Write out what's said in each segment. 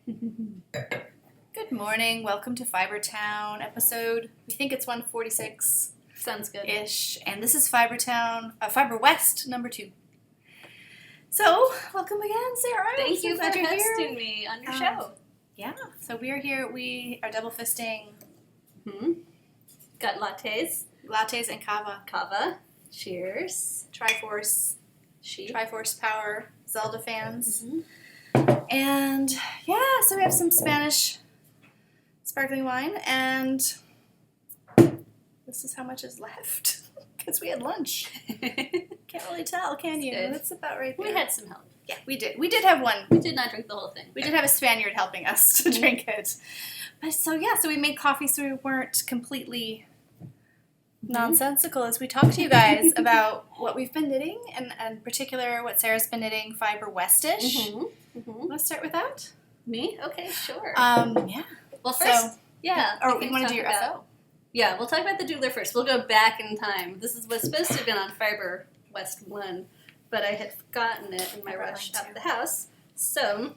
Good morning. Welcome to Fibertown episode. We think it's 146. Sounds good. Ish. And this is FibreWest number 2. So, welcome again, Sarah. Thank you for you're hosting here. me on your show. Yeah. So we are here. We are double fisting Got lattes and kava. Cheers. Triforce Power Zelda fans. And yeah, so we have some Spanish sparkling wine, and this is how much is left because we had lunch. Can't really tell, can you? Good. That's about right there. We had some help. Yeah, we did. We did have one. We did not drink the whole thing. We did have a Spaniard helping us to drink it. But so we made coffee so we weren't completely nonsensical as we talk to you guys about what we've been knitting, and in particular what Sarah's been knitting, FibreWest-ish. Want to start with that? Me? Okay, sure. Yeah. Well, first, So, yeah. or we you can want to talk do your about- SO? Yeah, we'll talk about the Doodler first. We'll go back in time. This was supposed to have been on FibreWest 1, but I had forgotten it in my rush out of the house. So,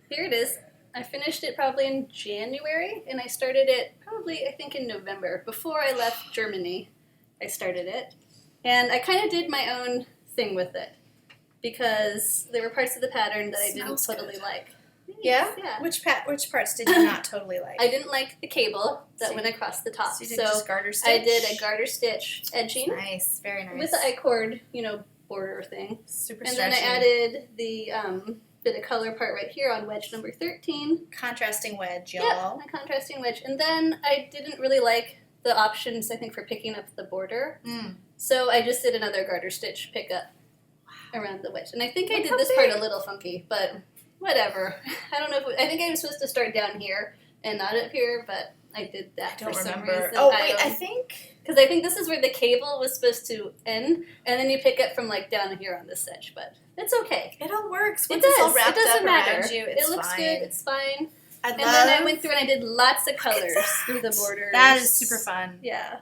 here it is. I finished it probably in January, and I started it probably, I think, in November. Before I left Germany, I started it. And I kind of did my own thing with it, because there were parts of the pattern that I didn't Smells totally good. like. Yeah? Yeah. Which parts did you not totally like? I didn't like the cable that So went across the top. So you did just garter stitch? I did a garter stitch edging Nice, very nice. with the I-cord, border thing. Super And stretchy. then I added the bit of color part right here on wedge number 13. Contrasting wedge, Yep, y'all. a contrasting wedge. And then I didn't really like the options, I think, for picking up the border. So I just did another garter stitch pickup around the wedge. And I think I Look did how this big. part a little funky, but whatever. I don't know if I think I was supposed to start down here and not up here, but I did that I don't for some remember. reason. Oh, wait, I think... Because I think this is where the cable was supposed to end, and then you pick up from like down here on this edge, but it's okay. It all works. It Once it's all does. wrapped It doesn't up matter. around you, it's It looks fine. good. It's fine. And then I went through and I did lots of colors through the borders. That is super fun. Yeah.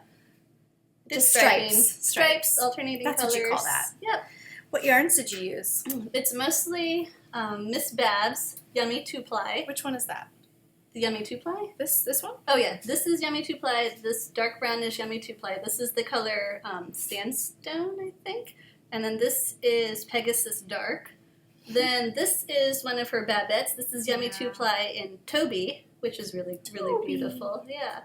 Just striping. stripes. Alternating That's colors. what you call that. Yep. What yarns did you use? It's mostly Miss Babs Yummy 2-ply. Which one is that? The Yummy 2-ply? This one? Oh yeah, this is Yummy 2-ply. This dark brown is Yummy 2-ply. This is the color Sandstone, I think. And then this is Pegasus Dark. Then this is one of her Babettes. This is Yummy 2-ply in Toby, which is really, really Toby. beautiful. Yeah.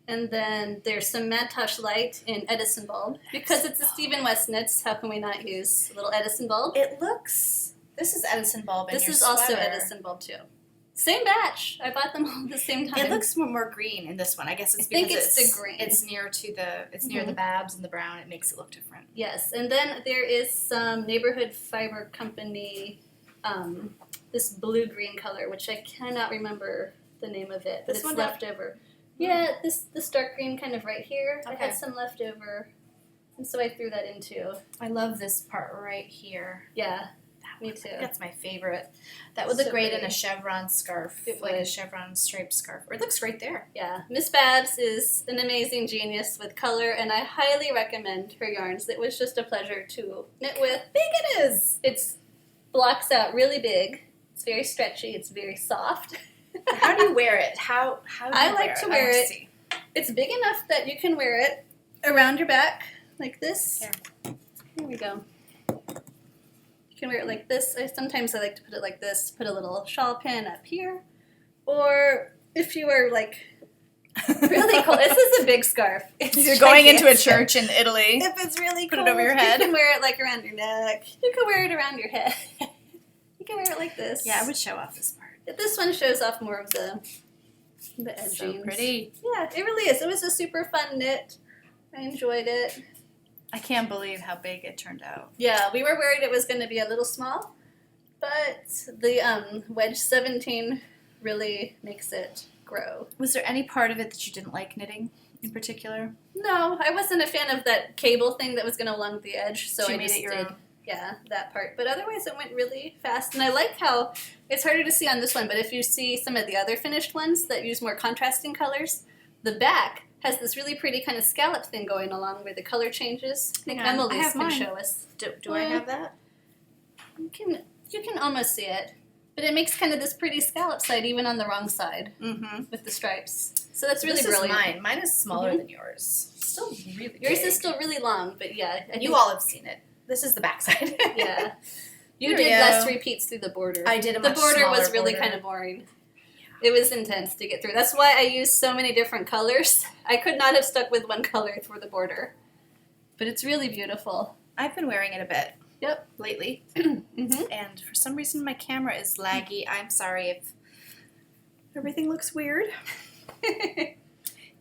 And then there's some Madtosh Light in Edison Bulb. Because it's a Stephen West knits, how can we not use a little Edison Bulb? It looks... This is Edison Bulb in This your is also sweater. Edison Bulb too. Same batch. I bought them all at the same time. It looks more green in this one. I guess it's I think because it's the green. It's near to near the Babs and the brown. It makes it look different. Yes, and then there is some Neighborhood Fiber Company, this blue-green color, which I cannot remember the name of it, but This it's one left over. Yeah, this dark green kind of right here. I Okay. had some left over, and so I threw that in too. I love this part right here. Yeah, me too. That's my favorite. That would look So great in pretty. a chevron scarf, It like a would. chevron striped scarf. Or it looks right there. Yeah, Miss Babs is an amazing genius with color, and I highly recommend her yarns. It was just a pleasure to knit with. Big it is. It's blocks out really big. It's very stretchy. It's very soft. How do you wear it? How do you I like to wear want it. see. It's big enough that you can wear it around your back like this. Here we go. You can wear it like this. Sometimes I like to put it like this, put a little shawl pin up here. Or if you are like really cold, this is a big scarf. It's You're going into a gigantic. church in Italy. If it's really Put it cold, over your head. You can wear it like around your neck. You can wear it around your head. You can wear it like this. Yeah, I would show off this part. This one shows off more of the edgings. So pretty. Yeah, it really is. It was a super fun knit. I enjoyed it. I can't believe how big it turned out. Yeah, we were worried it was going to be a little small, but the wedge 17 really makes it grow. Was there any part of it that you didn't like knitting in particular? No, I wasn't a fan of that cable thing that was going to along the edge, so You I made just it your did. own. Yeah, that part. But otherwise, it went really fast. And I like how it's harder to see on this one, but if you see some of the other finished ones that use more contrasting colors, the back has this really pretty kind of scallop thing going along where the color changes. I think Hang on, I Emily's have can mine. show us. Do I have that? You can almost see it. But it makes kind of this pretty scallop side even on the wrong side with the stripes. So that's really brilliant. This is mine. Mine is smaller than yours. Still really Yours big. is still really long, but yeah. You all have seen it. This is the backside. Yeah. You did less repeats through the border. I did a The much border was smaller really border. kind of boring. It was intense to get through. That's why I used so many different colors. I could not have stuck with one color for the border. But it's really beautiful. I've been wearing it a bit. Yep. Lately. Mm-hmm. And for some reason my camera is laggy. I'm sorry if everything looks weird. Yay!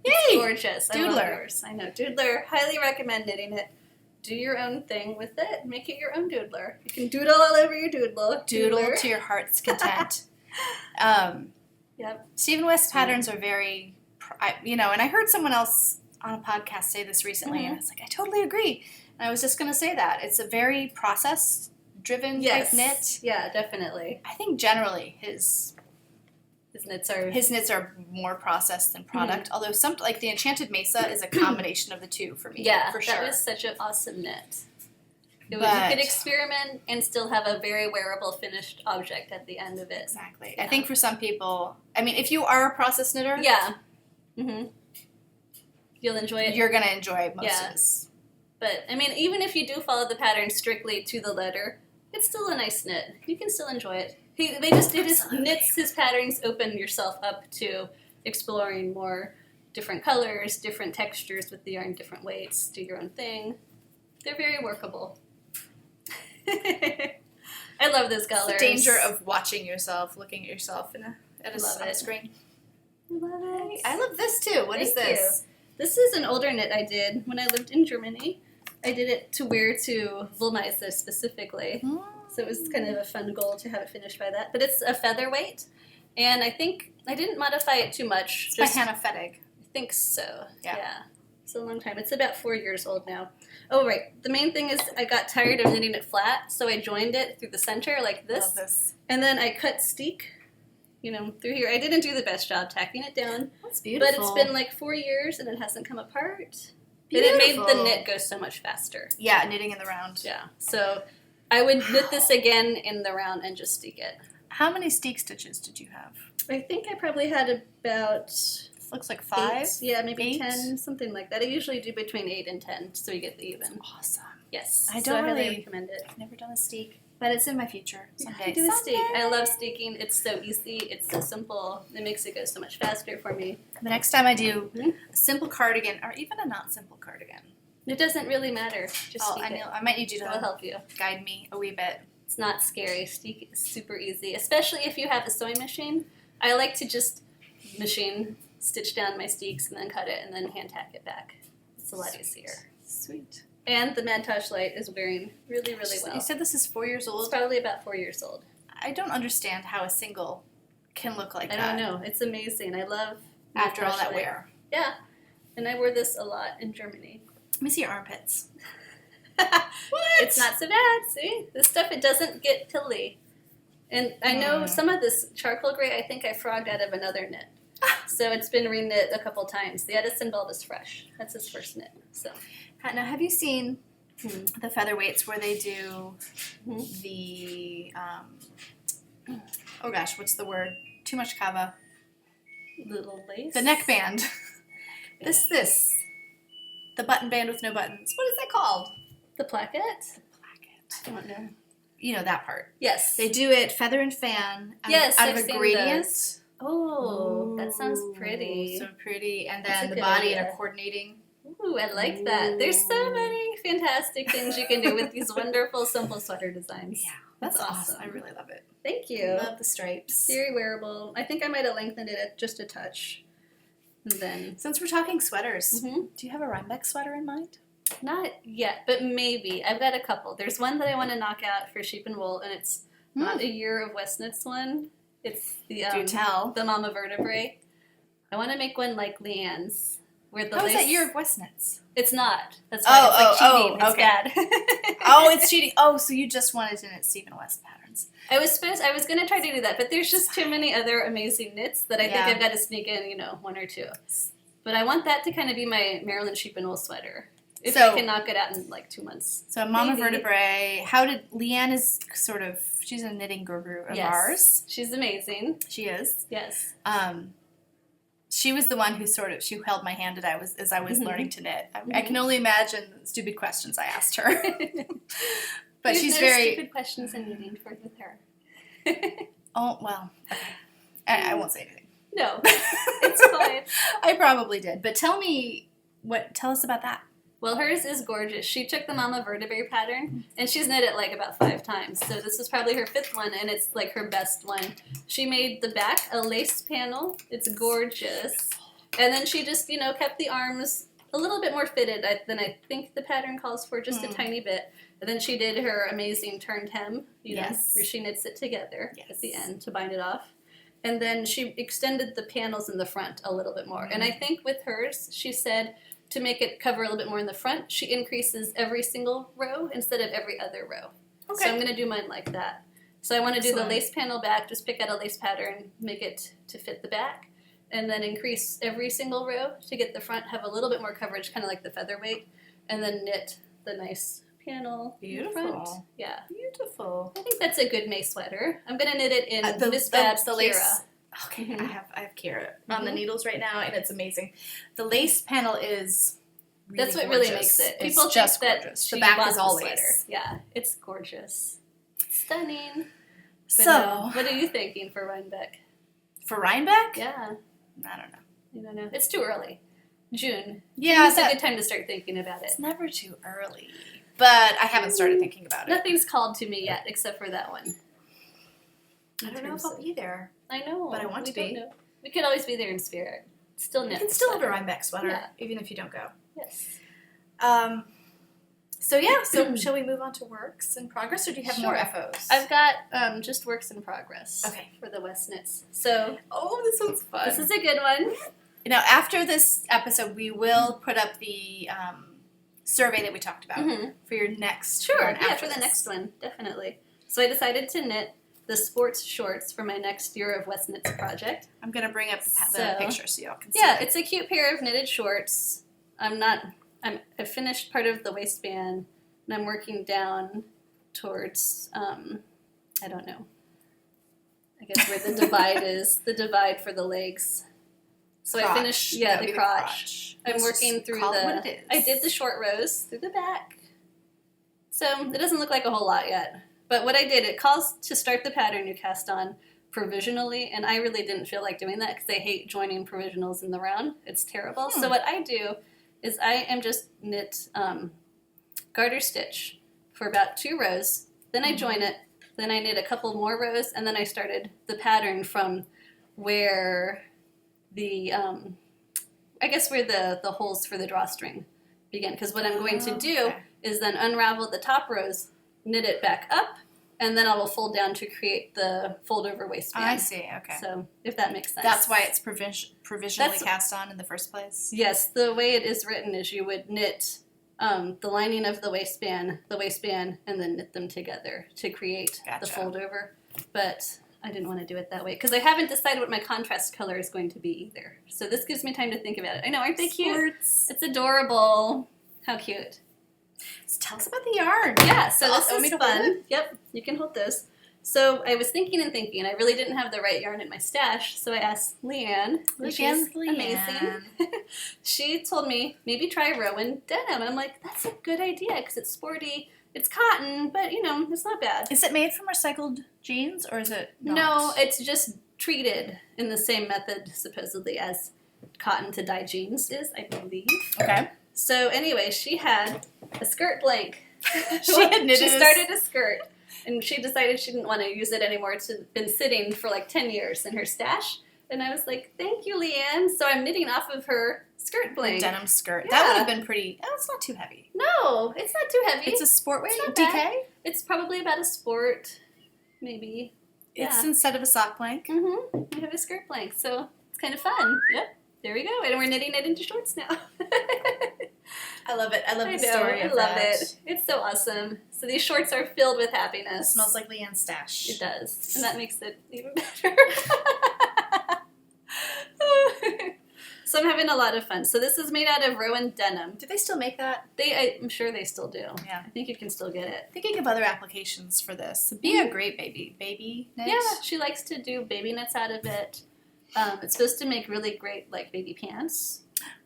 Yay! Gorgeous. I love Doodler. yours. I know. Doodler. Highly recommend knitting it. Do your own thing with it. Make it your own doodler. You can doodle all over your doodle. Doodle to your heart's content. Yep. Stephen West patterns are very, and I heard someone else on a podcast say this recently, and I was like, I totally agree. And I was just going to say that. It's a very process-driven type knit. Yeah, definitely. I think generally his knits are more processed than product, although like the Enchanted Mesa is a combination of the two for me. Yeah, for sure. that was such an awesome knit. You But- could experiment and still have a very wearable finished object at the end of it. Exactly. Yeah. I think for some people, if you are a process knitter, Yeah. Mm-hmm. You'll enjoy it. you're going to enjoy most Yeah. of this. But, even if you do follow the pattern strictly to the letter, it's still a nice knit. You can still enjoy it. They just knits his patterns, open yourself up to exploring more different colors, different textures with the yarn, different weights, do your own thing. They're very workable. I love those colors. It's the danger of watching yourself, looking at yourself on Love a it. screen. Love it. I love this too. What is Thank this? This is an older knit I did when I lived in Germany. I did it to wear to Wollmeise specifically. So it was kind of a fun goal to have it finished by that. But it's a featherweight, and I think I didn't modify it too much. It's by Hannah Fettig. I think so. Yeah. It's a long time. It's about 4 years old now. Oh, right. The main thing is I got tired of knitting it flat, so I joined it through the center like this. Love this. And then I cut steek, through here. I didn't do the best job tacking it down. That's beautiful. But it's been like 4 years and it hasn't come apart. But it made the knit go so much faster. Yeah, knitting in the round. Yeah. So I would knit this again in the round and just steek it. How many steek stitches did you have? I think I probably had about This looks like 5. 8. Yeah, maybe 8? 10, something like that. I usually do between 8 and 10 so you get the even. Awesome. Yes. I so don't highly really- recommend it. I've never done a steek, but it's in my future someday. I do a steek. I love steeking. It's so easy. It's so simple. It makes it go so much faster for me. The next time I do a simple cardigan, or even a not simple cardigan. It doesn't really matter. Just steek it. I might need you It will to help you. guide me a wee bit. It's not scary. Steek is super easy, especially if you have a sewing machine. I like to just stitch down my steeks and then cut it and then hand tack it back. It's a lot easier. Sweet. And the Madtosh light is wearing really, really well. You said this is 4 years It's old? probably about 4 years old. I don't understand how a single can look like I that. don't know. It's amazing. I love After all Madtosh that light. wear. Yeah. And I wore this a lot in Germany. Let me see your armpits. It's not so bad. See? This stuff, it doesn't get pilly. And I know some of this charcoal gray, I think I frogged out of another knit. So it's been reknit a couple times. The Edison bulb is fresh. That's his first knit. So Now, have you seen the featherweights where they do Mhm. the, oh gosh, what's the word? Too much kava. little lace. The neckband. this. The button band with no buttons. What is that called? The placket? Placket. I don't know. You know that part. Yes. They do it feather and fan Yes, out I've of a seen gradient. those. Oh, that sounds pretty. So pretty. And That's then a the good body idea. and a coordinating. Ooh, I like that. There's so many fantastic things you can do with these wonderful, simple sweater designs. Yeah, That's that's awesome. awesome. I really love it. Thank you. Love the stripes. Very wearable. I think I might have lengthened it just a touch. And then, Since we're talking sweaters, Mhm. do you have a Rhinebeck sweater in mind? not yet, but maybe. I've got a couple. There's one that I want to knock out for sheep and wool, and it's not a Year of Westnitz one. It's the Do tell. the Mama Vertebrae. I want to make one like Leanne's, where the How is lace. that Year of Westnitz? It's not. That's why it's like cheating. It's okay. bad. Oh, it's cheating. Oh, so you just wanted to knit Stephen West patterns. I was going to try to do that, but there's just too many other amazing knits that I think Yeah. I've got to sneak in, one or two. But I want that to kind of be my Maryland sheep and wool sweater. If I can knock it out in like 2 months. So Mama Maybe. Vertebrae. Leanne is sort of, she's a knitting guru of ours. She's amazing. She is. Yes. She was the one who she held my hand as I was learning to knit. I can only imagine the stupid questions I asked her. But she's very stupid questions in knitting with her. Oh, well, okay. I won't say anything. No, it's fine. I probably did. But tell us about that. Well, hers is gorgeous. She took the Mama Vertebrae pattern, and she's knit it like about 5 times. So this is probably her 5th one, and it's like her best one. She made the back a lace panel. It's gorgeous. And then she just, kept the arms a little bit more fitted than I think the pattern calls for, just a tiny bit. And then she did her amazing turned hem, where she knits it together at the end to bind it off. And then she extended the panels in the front a little bit more. And I think with hers, she said to make it cover a little bit more in the front, she increases every single row instead of every other row. Okay. So I'm going to do mine like that. So I want to do the lace panel back, just pick out a lace pattern, make it to fit the back, and then increase every single row to get the front, have a little bit more coverage, kind of like the featherweight, and then knit the nice panel. Beautiful. In front. Yeah. Beautiful. I think that's a good May sweater. I'm going to knit it in Miss the Babs lace. Kira. Okay, I have Kira on the needles right now, and it's amazing. The lace panel is really That's what gorgeous. really makes it. It's People just think that gorgeous. she The back bought is all the lace. sweater. Yeah, it's gorgeous. Stunning. But So, what are you thinking for Rhinebeck? for Rhinebeck? Yeah. I don't know. I don't know. It's too early. June. Yeah, It's a good time to start thinking about it. It's never too early. But I haven't started thinking about it. Nothing's called to me yet except for that one. I don't know if I'll be there. I know. But I want to don't be. know. We could always be there in spirit. Still knit. You can the still have a sweater. Rhinebeck sweater, Yeah. even if you don't go. Yes. So shall we move on to works in progress, or do you have more Sure. FOs? I've got just works in progress. Okay. For the West Knits. So this one's fun. this is a good one. After this episode, we will put up the survey that we talked about for your next Sure, one yeah, after for the this. next one, definitely. So I decided to knit the sports shorts for my next Year of West Knits project. I'm going to bring up the So- picture so y'all can see Yeah, it. it's a cute pair of knitted shorts. I've finished part of the waistband, and I'm working down towards, I don't know, I guess where the divide is, the divide for the legs. So Crotch. I finished, That would the be crotch. I'm Let's working just through call it what it is. I did the short rows through the back. So it doesn't look like a whole lot yet. But what I did, it calls to start the pattern you cast on provisionally, and I really didn't feel like doing that because I hate joining provisionals in the round. It's terrible. So what I do is I am just knit garter stitch for about 2 rows, then I join it, then I knit a couple more rows, and then I started the pattern from where the, I guess where the holes for the drawstring begin. Because what I'm going to do is then unravel the top rows, knit it back up, and then I will fold down to create the fold over waistband. I see, okay. So if that makes sense. That's why it's provisionally cast on in the first place? Yes, the way it is written is you would knit the lining of the waistband, and then knit them together to create the fold over. But I didn't want to do it that way because I haven't decided what my contrast color is going to be either. So this gives me time to think about it. I know, aren't they cute? It's adorable. How cute. So tell us about the yarn. Yeah, so this Want me is to hold fun. it? Yep, you can hold those. So I was thinking and thinking. I really didn't have the right yarn in my stash, so I asked Leanne. She's amazing. She told me, maybe try Rowan denim. I'm like, that's a good idea because it's sporty. It's cotton, but, it's not bad. Is it made from recycled jeans, or is it not? No, it's just treated in the same method, supposedly, as cotton to dye jeans is, I believe. Okay. So anyway, she had a skirt blank. She started a skirt, and she decided she didn't want to use it anymore. It's been sitting for like 10 years in her stash. And I was like, thank you, Leanne. So I'm knitting off of her skirt blank. Denim skirt. Yeah. That would have been pretty... Oh, it's not too heavy. No, it's not too heavy. It's a sport weight? It's not DK? bad. It's probably about a sport, maybe. It's instead of a sock blank. I have a skirt blank, so it's kind of fun. Yep, there we go. And we're knitting it into shorts now. I love it. I love the know, story of I love that. it. It's so awesome. So these shorts are filled with It happiness. smells like Leanne's stash. It does, and that makes it even better. So So I'm having a lot of fun. So this is made out of Rowan denim. Do they still make that? I'm sure they still do. Yeah. I think you can still get it. Thinking of other applications for this. It'd be a great baby knit. Yeah, she likes to do baby knits out of it. It's supposed to make really great like baby pants.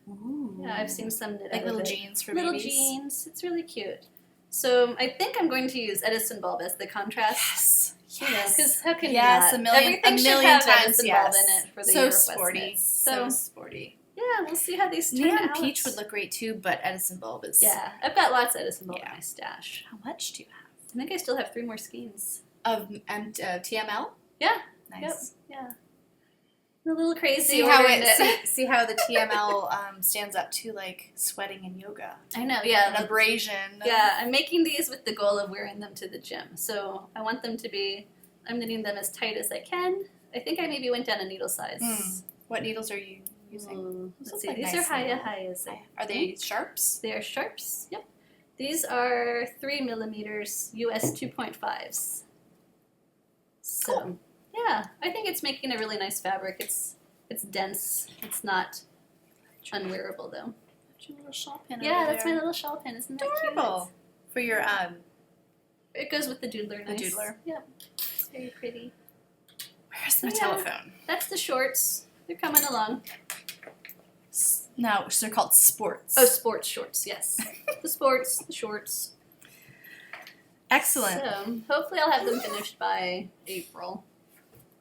Ooh. Yeah, I've seen some knit like out little of it. jeans for Little babies. jeans. It's really cute. So I think I'm going to use Edison bulb as the contrast. Yes. Because how can yes, you not? a million Everything should have times, Edison yes. bulb in it for the so year of sporty. West knits. So sporty. Yeah, we'll see how these turn Neon out. peach would look great too, but Edison bulb is. Yeah, I've got lots of Edison bulb Yeah. in my stash. How much do you have? I think I still have 3 more skeins. Of TML? Yeah. Nice. Yep. Yeah. A little crazy. See how ordering see how the TML stands up to like sweating and yoga. I know. Yeah. And abrasion. Yeah, I'm making these with the goal of wearing them to the gym. So I want them to be. I'm knitting them as tight as I can. I think I maybe went down a needle size. What needles are you using? Let's see. like These nice are needle. Hayas. Are they sharps? They are sharps. Yep. These are 3 millimeters US 2.5s. So Cool. yeah, I think it's making a really nice fabric. It's dense. It's not unwearable though. That's your little shawl pin. Yeah, over that's there. my little shawl pin. Isn't that Adorable. cute? For your It goes with the Doodler. The Nice. Doodler. Yep. It's very pretty. where's my Yeah. telephone? That's the shorts. They're coming along. No, they're called sports. Oh, sports shorts. Yes. The sports, the shorts. Excellent. So hopefully I'll have them finished by April,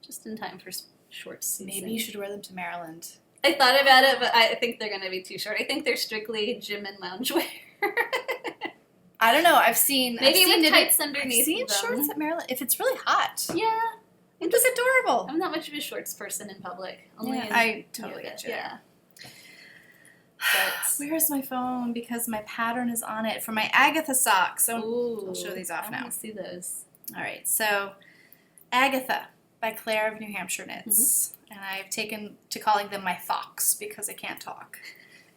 just in time for short season. Maybe you should wear them to Maryland. I thought about it, but I think they're going to be too short. I think they're strictly gym and loungewear. I don't know. I've seen Maybe I've seen with knitted- tights underneath I've seen them. shorts at Maryland. If it's really hot, Yeah. it looks adorable. I'm not much of a shorts person in public. Only Yeah, in I totally yoga. get you. Yeah. But, Where's my phone? Because my pattern is on it for my Agatha socks. So ooh, I'll show these off I now. want to see those. All right, so Agatha by Claire of New Hampshire Knits. Mm-hmm. And I've taken to calling them my thocks because I can't talk.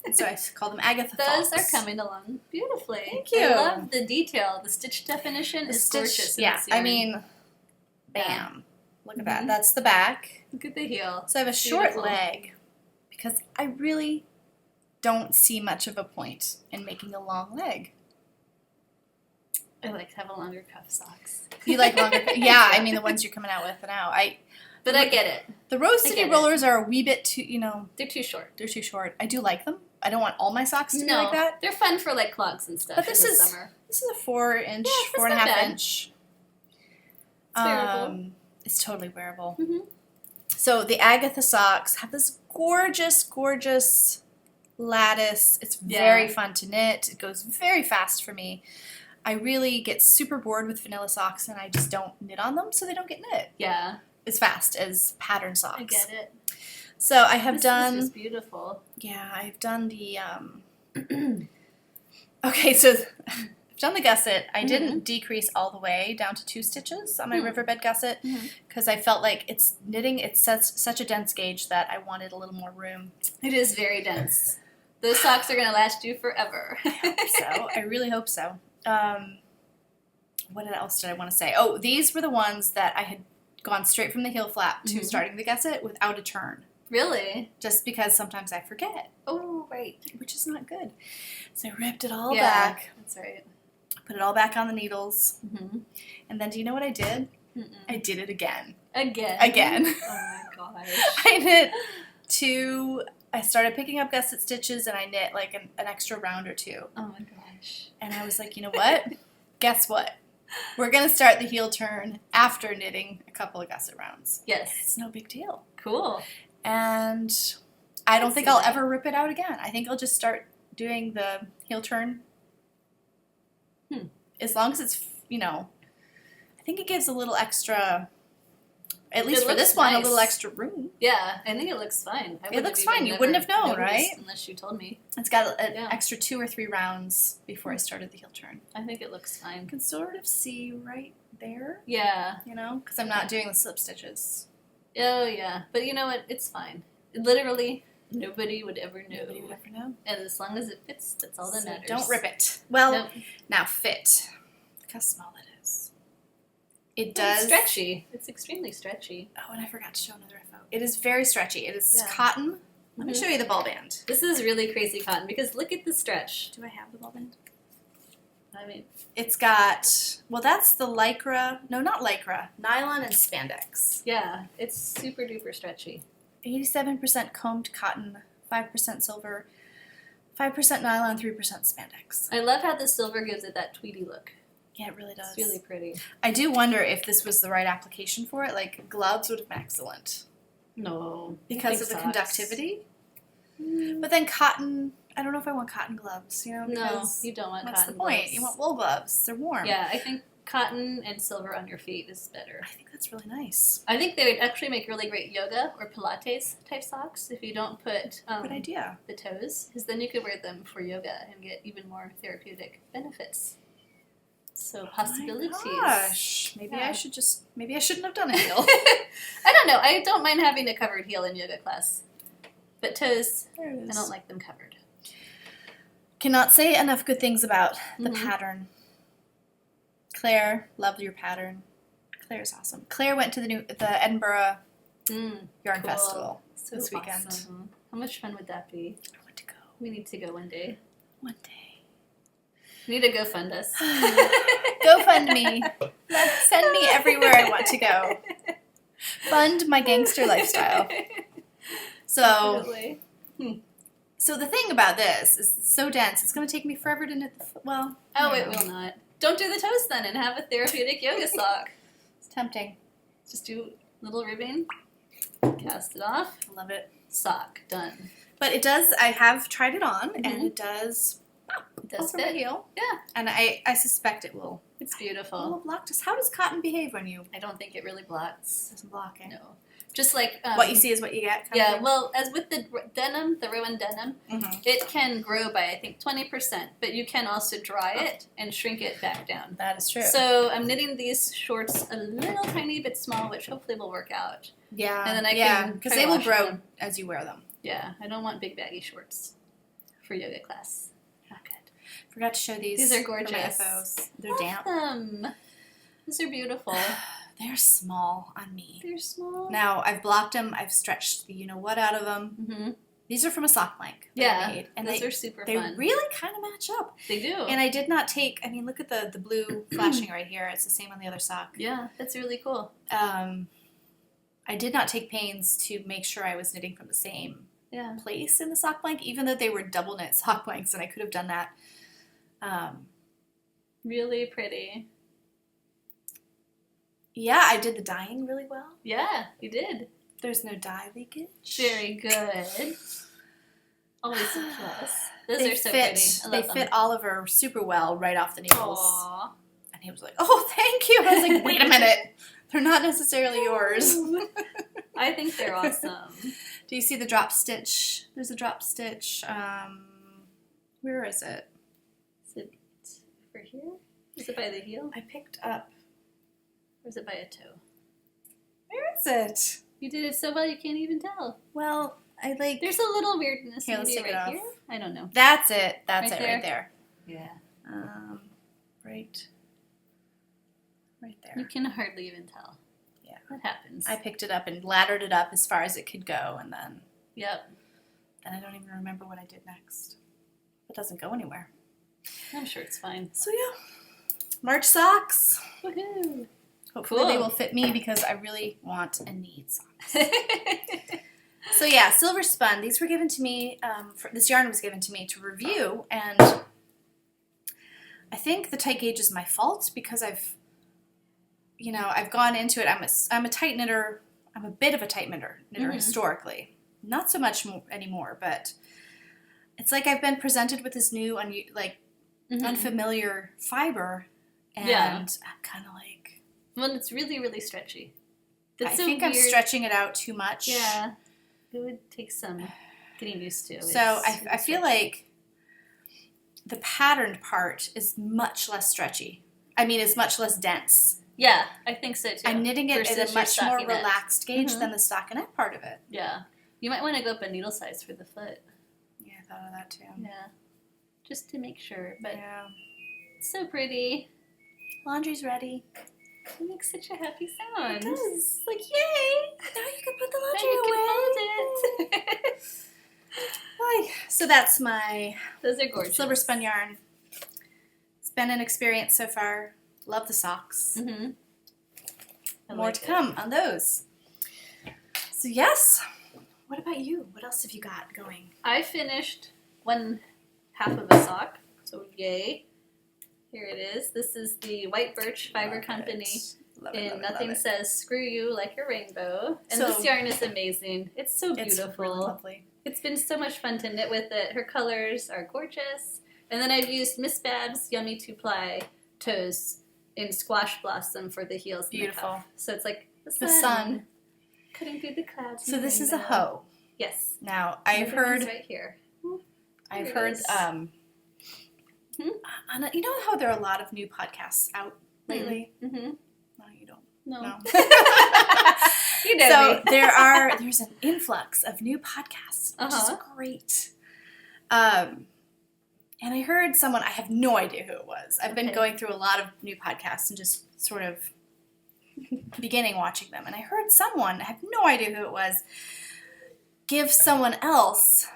And so I call them Agatha Those thocks. are coming along beautifully. Thank you. I love the detail. The stitch definition The is stitch, gorgeous. in yeah, this I yarn. mean, bam. Yeah. Look at that. Mhm. That's the back. Look at the heel. So I have a short Beautiful. leg because I really don't see much of a point in making a long leg. I like to have a longer cuff socks. You like longer? Yeah, I mean the ones you're coming out with now. But I get it. The Rose I City get it. rollers are a wee bit too, They're too short. they're too short. I do like them. I don't want all my socks to be No, like that. they're fun for like clogs and stuff But this in the is summer. this is a 4-inch, Yeah, that's 4.5 not bad. inch. It's wearable. It's totally wearable. Mhm. So the Agatha socks have this gorgeous, gorgeous lattice. It's very fun to knit. It goes very fast for me. I really get super bored with vanilla socks and I just don't knit on them, so they don't get knit Yeah, as fast as pattern socks. I get it. So I have This done. is just beautiful. Yeah, I've done the. Okay, so I've done the gusset. I didn't decrease all the way down to 2 stitches on my riverbed gusset because I felt like it's knitting. It's such a dense gauge that I wanted a little more room. It is very dense. Those socks are going to last you forever. So I really hope so. What else did I want to say? Oh, these were the ones that I had gone straight from the heel flap to starting the gusset without a turn. Really? Just because sometimes I forget, Oh, right. which is not good. So I ripped it all Yeah, back, that's right. put it all back on the needles, Mm-hmm. and then do you know what I did? I did it again. Again. Oh my gosh. I knit 2. I started picking up gusset stitches and I knit like an extra round or 2. Oh my gosh. And I was like, you know what? Guess what? We're going to start the heel turn after knitting a couple of gusset rounds. Yes. It's no big deal. Cool. And I don't I think see I'll that. ever rip it out again. I think I'll just start doing the heel turn. As long as it's, I think it gives a little extra, at least It for this looks one, a nice. little extra room. Yeah, I think it looks fine. I It looks even fine. You never wouldn't have known, noticed right? Unless you told me. It's got an Yeah. extra 2 or 3 rounds before I started the heel turn. I think it looks You fine. can sort of see right there, Yeah. because I'm not doing the slip stitches. Oh, yeah. But you know what? It's fine. Literally, nobody would ever know. Nobody would ever know. And as long as it fits, that's all that So matters. don't rip it. Well, Nope. now fit. Look how small it is. It It's does. stretchy. It's extremely stretchy. Oh, and I forgot to show another info. It is very stretchy. It is Yeah. cotton Let me show you the ball band. This is really crazy cotton because look at the stretch. Do I have the ball band? I mean, It's got, well, that's the lycra. No, not lycra. Nylon and spandex. yeah, it's super duper stretchy. 87% combed cotton, 5% silver, 5% nylon, 3% spandex. I love how the silver gives it that tweedy look. Yeah, it really does. It's really pretty. I do wonder if this was the right application for it. Like, gloves would have been excellent. No. Because of the conductivity. But then cotton, I don't know if I want cotton gloves, you know? No, Because you don't want what's cotton the point? gloves. You want wool gloves. They're warm. Yeah, I think cotton and silver on your feet is better. I think that's really nice. I think they would actually make really great yoga or Pilates type socks if you don't put Good idea. the toes, because then you could wear them for yoga and get even more therapeutic benefits. So possibilities. Oh my gosh. Maybe Yeah. maybe I shouldn't have done a heel. I don't know. I don't mind having a covered heel in yoga class, but toes, There it is. I don't like them covered. Cannot say enough good things about the Mhm. pattern. Claire, loved your pattern. Claire's awesome. Claire went to the Edinburgh Yarn Cool. Festival So this weekend. awesome. How much fun would that be? I want to go We need to go one day. one day. We need to go fund us. Go fund me. Send me everywhere I want to go. Fund my gangster lifestyle. So, Definitely. so the thing about this is it's so dense. It's going to take me forever to knit the well. Oh, I it don't know. will not. Don't do the toes then and have a therapeutic yoga sock. It's tempting. Just do little ribbing, cast it off, I love it. sock, done. But it does. I have tried it on, and Mhm. it does. It does Over my fit. heel. Yeah, And I suspect it will. it's Will beautiful. block us. How does cotton behave when you I don't think it really blocks. doesn't block it? No. Just like What you see is what you get. kind of Yeah, thing? well, as with the denim, the Rowan denim, Mhm. it can grow by I think 20%, but you can also dry it and shrink it back down. That is true. So I'm knitting these shorts a little tiny bit small, which hopefully will work out. yeah, and then I yeah, can because try they will washing grow them. as you wear them. Yeah, I don't want big baggy shorts for yoga class. Not good. Forgot to show these. These are for my gorgeous. FOs. They're damp. These are beautiful. They're small on me. They're small. Now I've blocked them. I've stretched the you know what out of them. Mm-hmm. These are from a sock blank. that I Yeah, made, and those they are super they fun. really kind of match up. They do. And I did not take. I mean, look at the blue flashing right here. It's the same on the other sock. Yeah, that's really cool. I did not take pains to make sure I was knitting from the same Yeah. place in the sock blank, even though they were double knit sock blanks, and I could have done that. Really pretty. Yeah, I did the dyeing really well. Yeah, you did. There's no dye leakage. Very good. Always a plus. Those They are so fit. pretty. I They love fit Oliver super well right off the needles. Aww. And he was like, "Oh, thank you." I was like, "Wait a minute, they're not necessarily yours." I think they're awesome. Do you see the drop stitch? There's a drop stitch. Where is it? Is it over here? Is it by the heel? I picked up. Or is it by a toe? Where is it? You did it so well you can't even tell. Well, I like. There's a little weirdness Here, let's maybe take it right off. here. I don't know. That's it. That's Right it right there. Yeah. Right. Right You there. can hardly even tell. Yeah. What happens? I picked it up and laddered it up as far as it could go, and then Yep. I don't even remember what I did next. It doesn't go anywhere. I'm sure it's fine. So yeah, March socks. Woohoo! Hopefully Cool. they will fit me because I really want and need socks. So yeah, silver spun. These were given to me. This yarn was given to me to review, and I think the tight gauge is my fault because I've gone into it. I'm a tight knitter. I'm a bit of a tight knitter Mhm. historically. Not so much anymore, but it's like I've been presented with this new Mhm. unfamiliar fiber, and Yeah. I'm kind of like, Well, it's really, really stretchy. I That's so think I'm weird. stretching it out too much. Yeah. It would take some getting used to. So It's I feel stretchy. like the patterned part is much less stretchy. I mean, it's much less dense. Yeah, I think so too. I'm knitting it Versus at a your much more stockinette. relaxed gauge Mhm. than the stockinette part of it. Yeah. You might want to go up a needle size for the foot. Yeah, I thought of that too. Yeah. Just to make sure. But Yeah. it's so pretty. Laundry's ready. It makes such a happy sound. It does. Like, yay! Now you can put the Now laundry you away. can fold it. So that's my Those are gorgeous. silver spun yarn. It's been an experience so far. Love the socks. Mm-hmm. More to come on those. So yes. What about you? What else have you got going? I finished one half of a sock, so yay. Here it is. This is the White Birch Fiber Company. And Nothing Says Screw You Like a Rainbow. And So- this yarn is amazing. It's so It's beautiful. really lovely. It's been so much fun to knit with it. Her colors are gorgeous. And then I've used Miss Babs Yummy 2-ply toes in Squash Blossom for the heels. And Beautiful. the cuff. So it's like the The sun. cutting through the clouds. So in the this is a rainbow. hoe. Yes. Now I've Everything's heard right here. I've Here it heard is. you know how there are a lot of new podcasts out lately? Mm-hmm. No, you don't. No. No. You know So me. there's an influx of new podcasts, which is great. And I heard someone, I have no idea who it was. I've been Okay. going through a lot of new podcasts and just sort of beginning watching them. And I heard someone, I have no idea who it was, give someone else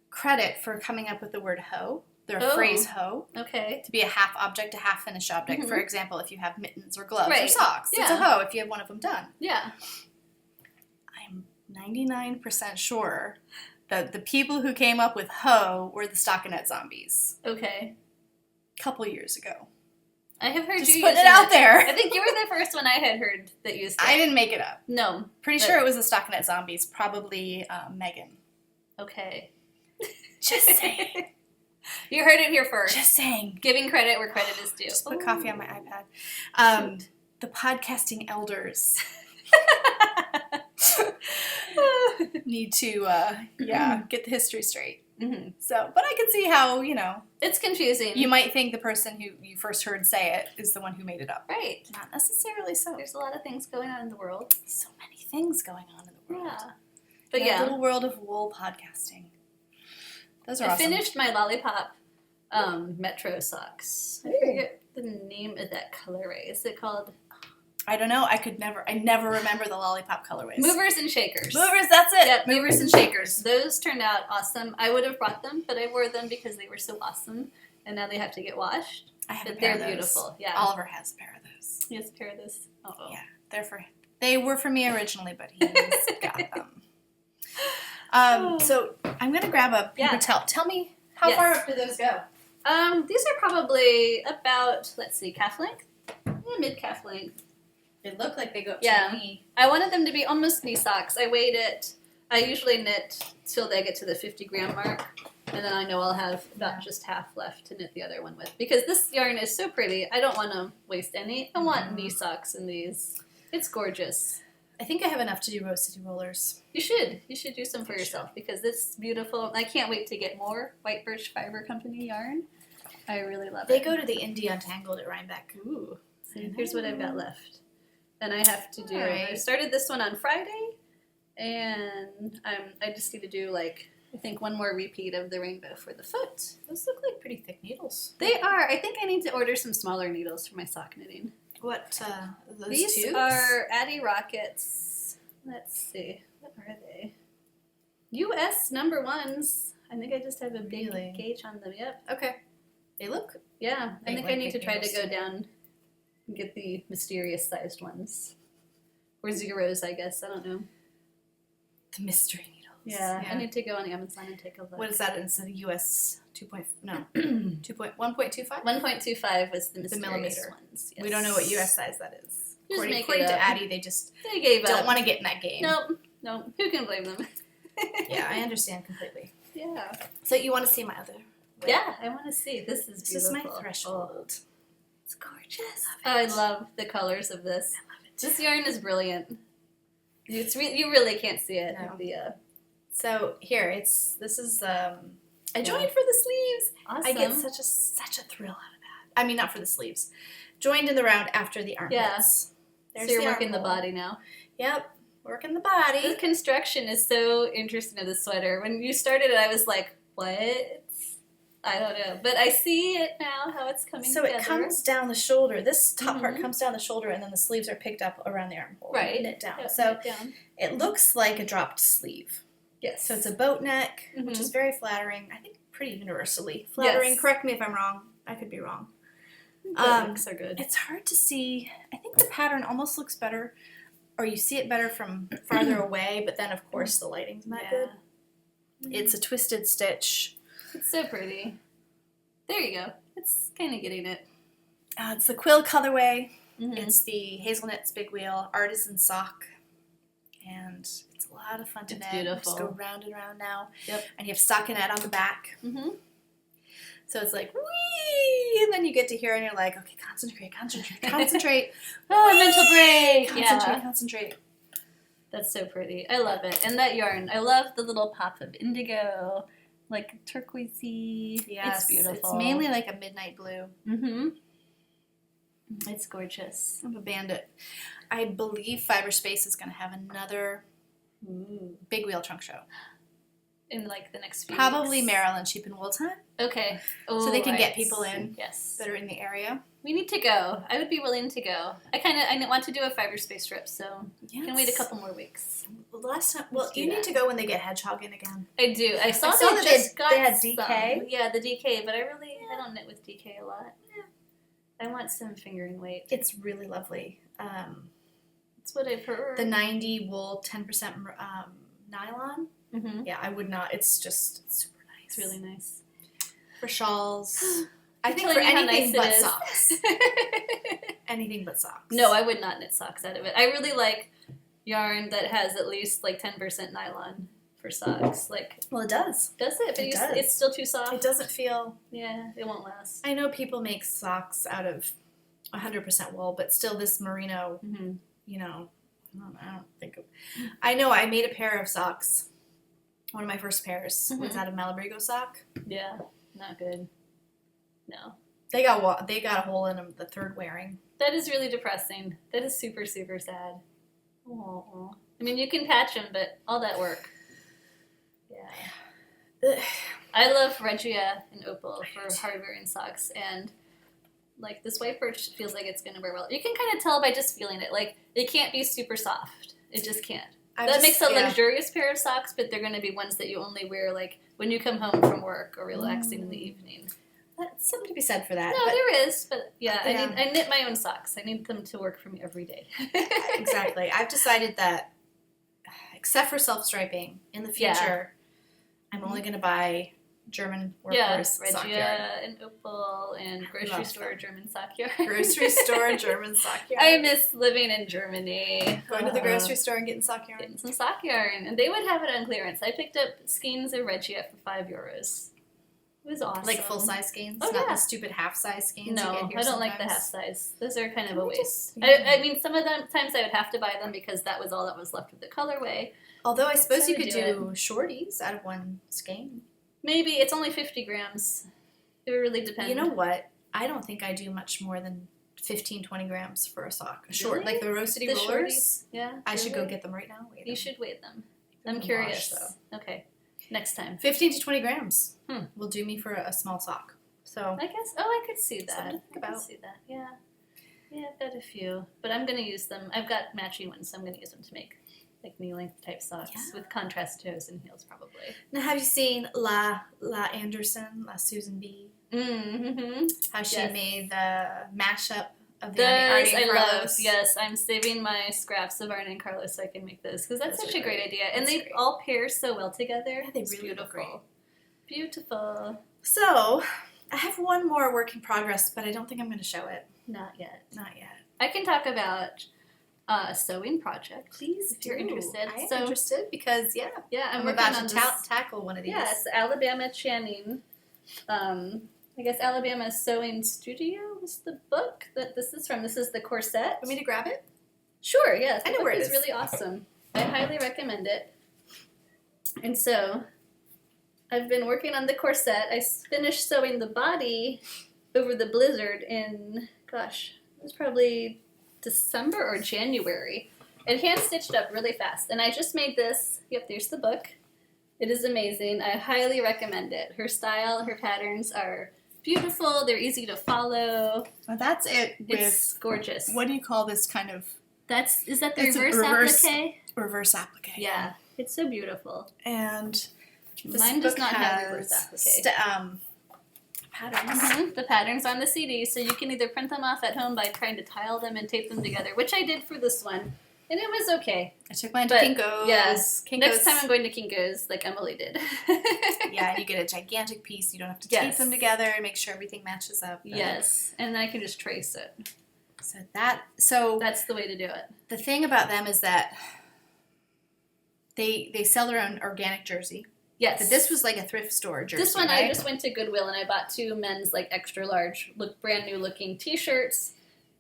credit for coming up with the word hoe, their Oh. phrase hoe, Okay. to be a half object, a half finished object. Mhm. For example, if you have mittens or gloves or Right. socks, it's a Yeah. hoe if you have one of them done. Yeah. I'm 99% sure that the people who came up with hoe were the stockinette zombies Okay. a couple years ago. I have heard Just you putting using it out there. I think you were the first one I had heard that used it. I didn't make it up. No. Pretty But- sure it was the stockinette zombies, probably Megan. Okay. Just saying. You heard it here first. Just saying. Giving credit where credit is due. Just put coffee on my iPad. Shoot. The podcasting elders need to, get the history straight. Mhm. So, but I can see how, It's confusing. you might think the person who you first heard say it is the one who made it up. Right. Not necessarily so. There's a lot of things going on in the world. So many things going on in the world. Yeah. But That yeah, little world of wool podcasting. Those are I awesome. finished my Lollipop Metro socks. I Ooh. forget the name of that colorway. Is it called I don't know. I never remember the lollipop colorways. Movers and Shakers? Movers, that's it. Yep, Movers and Shakers. Those turned out awesome. I would have brought them, but I wore them because they were so awesome, and now they have to get washed. I have a But pair they're of those. beautiful. Yeah. Oliver has a pair of those. He has a pair of this. Oh. Yeah, they were for me originally, but he's got them. So I'm gonna grab a paper towel. Tell me how Yes. far up do those go? These are probably about, let's see, calf length? Mid calf length. They look like they go up Yeah. to me. I wanted them to be almost knee socks. I weighed it. I usually knit till they get to the 50-gram mark, and then I know I'll have about just half left to knit the other one with. Because this yarn is so pretty, I don't want to waste any. I want knee socks in these. It's gorgeous. I think I have enough to do Rose City Rollers. You should. You should do some for yourself because it's beautiful. I can't wait to get more White Birch Fiber Company yarn. I really love They it. go to the Indie Untangled at Rhinebeck. Ooh. So here's what I've got left. And I have to do, All right. I started this one on Friday, and I just need to do, I think one more repeat of the rainbow for the foot. Those look like pretty thick needles. They are. I think I need to order some smaller needles for my sock knitting. What, those These tubes? are Addie Rockets. Let's see. What are they? US number ones. I think I just have a big Really? gauge on them. Yep. Okay. They look... Yeah. I They think like I need to big try to needles, go too. down and get the mysterious sized ones. Or zeros, I guess. I don't know. The mystery needles. Yeah. I need to go on Amazon and take a look. What is that? It's a US 1.25? 1.25 was the mysterious millimeter. ones. We don't know what US size that is. Just make According it to up. Addie, they just They gave don't up. want to get in that game. Nope. Who can blame them? Yeah, I understand completely. Yeah. So you want to see my other way? Yeah, I want to see. This is This is beautiful. my threshold. Oh, It's gorgeous. I love the colors of this. I love it. This yarn is brilliant. It's you really can't see it. No. The, So here, I joined for the sleeves. awesome. I get such a thrill out of that. I mean, not for the sleeves. Joined in the round after the armpits. so you're working the armhole. body now. Yep, working the The body. construction is so interesting of the sweater. When you started it, I was like, what? I don't know. But I see it now, how it's coming So together. it comes down the shoulder. This top part Mhm. comes down the shoulder, and then the sleeves are picked up around the armhole. Right. Knit down. Yep, So knit down. it looks like a dropped sleeve. Yes. So it's a boat neck, which Mhm. is very flattering. I think pretty universally flattering. Yes. Correct me if I'm wrong. I could be wrong. Boat necks are good. It's hard to see. I think the pattern almost looks better, or you see it better from farther away, but then, of course, the lighting's not good. It's a twisted stitch. It's so pretty. There you go. It's kind of getting it. It's the quill colorway. Mhm. It's the Hazelnut's Big Wheel Artisan Sock. And it's a lot of fun to It's knit. beautiful. Just go round and round now. Yep. And you have stockinette on the back. Mm-hmm. So it's like, wee! And then you get to here and you're like, okay, concentrate. Oh, a mental break. Concentrate. That's so pretty. I love it. And that yarn. I love the little pop of indigo, like turquoisey. Yes, It's beautiful. It's mainly like a midnight blue. Mm-hmm. It's gorgeous. I'm a bandit. I believe Fiberspace is going to have another Big Wheel trunk show. In like the next few Probably weeks. Maryland Sheep and Wool time. Okay. So they can right. get people in Yes. that are in the area. We need to go. I would be willing to go. I want to do a Fiberspace trip, so can wait a couple more weeks. Well, last time, Let's do you need that. to go when they get hedgehog in again. I do. I saw saw they that just they got had some. DK. Yeah, the DK, but I don't knit with DK a lot. Yeah. I want some fingering weight. It's really lovely. That's what I've heard. The 90 wool, 10% nylon. Mm-hmm. Yeah, I would not. It's just super nice. It's really nice. For shawls. I think Telling for you how anything nice but it is. socks. Anything but socks. No, I would not knit socks out of it. I really like yarn that has at least like 10% nylon for socks. Like, Well, it does. does it? But It does. it's still too soft. It doesn't feel... Yeah, it won't last. I know people make socks out of 100% wool, but still this merino, Mm-hmm. you know, I don't think of... I know I made a pair of socks. One of my first pairs was out of Malabrigo sock. Yeah, not good. No. They got a hole in them the third wearing. That is really depressing. That is super, super sad. Oh. I mean, you can patch them, but all that work. Yeah. Ugh. I love Regia and Opal for hard wearing socks, and like this white birch feels like it's gonna wear well. You can kind of tell by just feeling it. Like it can't be super soft. It just can't. That makes a luxurious pair of socks, but they're gonna be ones that you only wear like when you come home from work or relaxing in the evening. That's something to be said for that. No, but there is, but yeah, Yeah. I knit my own socks. I need them to work for me every day. exactly. I've decided that, except for self-striping, in the future, I'm only going to buy German workers sock Regia yarn. and Opal and grocery love store them. German sock yarn. Grocery store German sock yarn. I miss living in Germany. Going to the grocery store and getting sock yarn. Getting some sock yarn, and they would have it on clearance. I picked up skeins of Regia for €5. It was awesome. Like full-size skeins? Oh, not yeah. the stupid half-size skeins you No, get here I don't like the sometimes? half size. Those are kind of a We waste. just- I mean, some of them times I would have to buy them because that was all that was left of the colorway. Although I suppose So you I could do do shorties out of one skein. Maybe it's only 50 grams. It would really depend. You know what? I don't think I do much more than 15, 20 grams for a sock. A short, Really? like the roasted The rollers. shorties? Yeah. I should go really? get them right now. Wait You them. should weigh them. They're I'm gonna curious. wash, though. Okay. Next time. 15 to 20 grams Hmm. will do me for a small sock. So I guess. Oh, I could see that. Something to think I could about. see that. Yeah. Yeah, I've got a few, but I'm gonna use them. I've got matching ones, so I'm gonna use them to make like knee-length type socks Yeah. with contrast toes and heels, probably. now, have you seen La Anderson, La Susan B? Mm-hmm. How she Yes. made the mashup of the Those Arnie I and love. Carlos? Yes, I'm saving my scraps of Arnie and Carlos so I can make those because that's Those such are a great great. idea, and That's they great. all pair so well together. Yeah, they It's really look beautiful. Beautiful. So I have one more work in progress, but I don't think I'm going to show it. Not yet. Not yet. I can talk about a sewing project. Please, if you're interested. I am So interested because yeah, I'm working about on to this. tackle one of these. Yes, Alabama Chanin. I guess Alabama Sewing Studio was the book that this is from. This is the corset. Want me to grab it? Sure, yes. I The know book where it is is. really awesome. I highly recommend it. And so, I've been working on the corset. I finished sewing the body over the blizzard in, gosh, it was probably December or January. It hand stitched up really fast. And I just made this. Yep, there's the book. It is amazing. I highly recommend it. Her style, her patterns are beautiful. They're easy to follow. Well, that's it It's gorgeous. what do you call this kind of Is that the It's a reverse reverse- applique? reverse applique? Yeah. It's so beautiful. And Mine does not have reverse applique. Patterns. Mm-hmm. The patterns on the CD, so you can either print them off at home by trying to tile them and tape them together, which I did for this one, and it was okay. I took mine to Kinko's. Yes. Kinko's. Next time I'm going to Kinko's, like Emily did. Yeah, you get a gigantic piece. You don't have to tape them together and make sure everything matches up. Yes, and then I can just trace it. So that's the way to do it. The thing about them is that they sell their own organic jersey. Yes. But this was like a thrift store jersey. This one, right? I just went to Goodwill and I bought 2 men's like extra large, brand new looking t-shirts,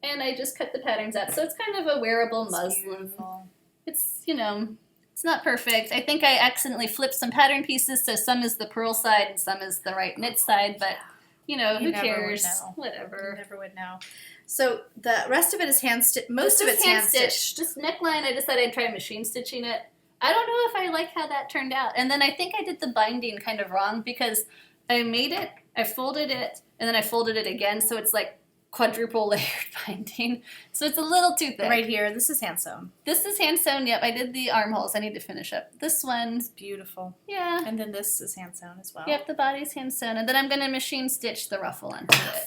and I just cut the patterns out. So it's kind of a wearable muslin. Beautiful. It's, it's not perfect. I think I accidentally flipped some pattern pieces, so some is the purl side and some is the right knit side, but who cares? Whatever. You never would know. So the rest of it is hand stitched. Most of it's hand stitched. This neckline, I decided I'd try machine stitching it. I don't know if I like how that turned out. And then I think I did the binding kind of wrong because I made it, I folded it, and then I folded it again, so it's like quadruple layered binding. So it's a little too thick. Right here, this is hand sewn. This is hand sewn, yep. I did the armholes. I need to finish up. This one's beautiful. Yeah. And then this is hand sewn as well. Yep, the body's hand sewn. And then I'm going to machine stitch the ruffle onto it.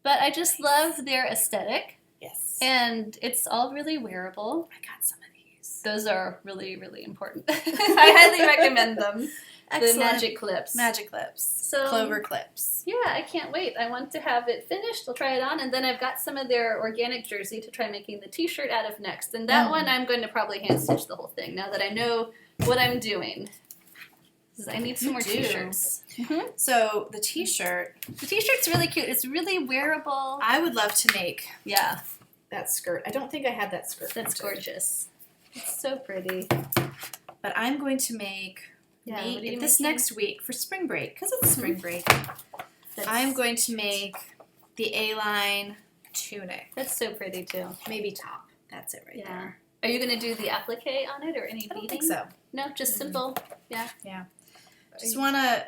But I just love their aesthetic. Yes. And it's all really wearable. I got some of these. Those are really, really important. I highly recommend them. Excellent. The magic clips. Magic clips. So, Clover clips. Yeah, I can't wait. I want to have it finished. I'll try it on. And then I've got some of their organic jersey to try making the t-shirt out of next. And that one I'm going to probably hand stitch the whole thing now that I know what I'm doing. I need some more t-shirts. Mm-hmm. So the t-shirt. The t-shirt's really cute. It's really wearable. I would love to make that skirt. I don't think I had that skirt. That's gorgeous. It's so pretty. But I'm going to make this next week for spring break, because it's spring break. I'm going to make the A-line tunic. That's so pretty too. Maybe top. That's it right there. Are you going to do the applique on it or any beading? I don't think so. No, just simple. Yeah. Yeah. Just want to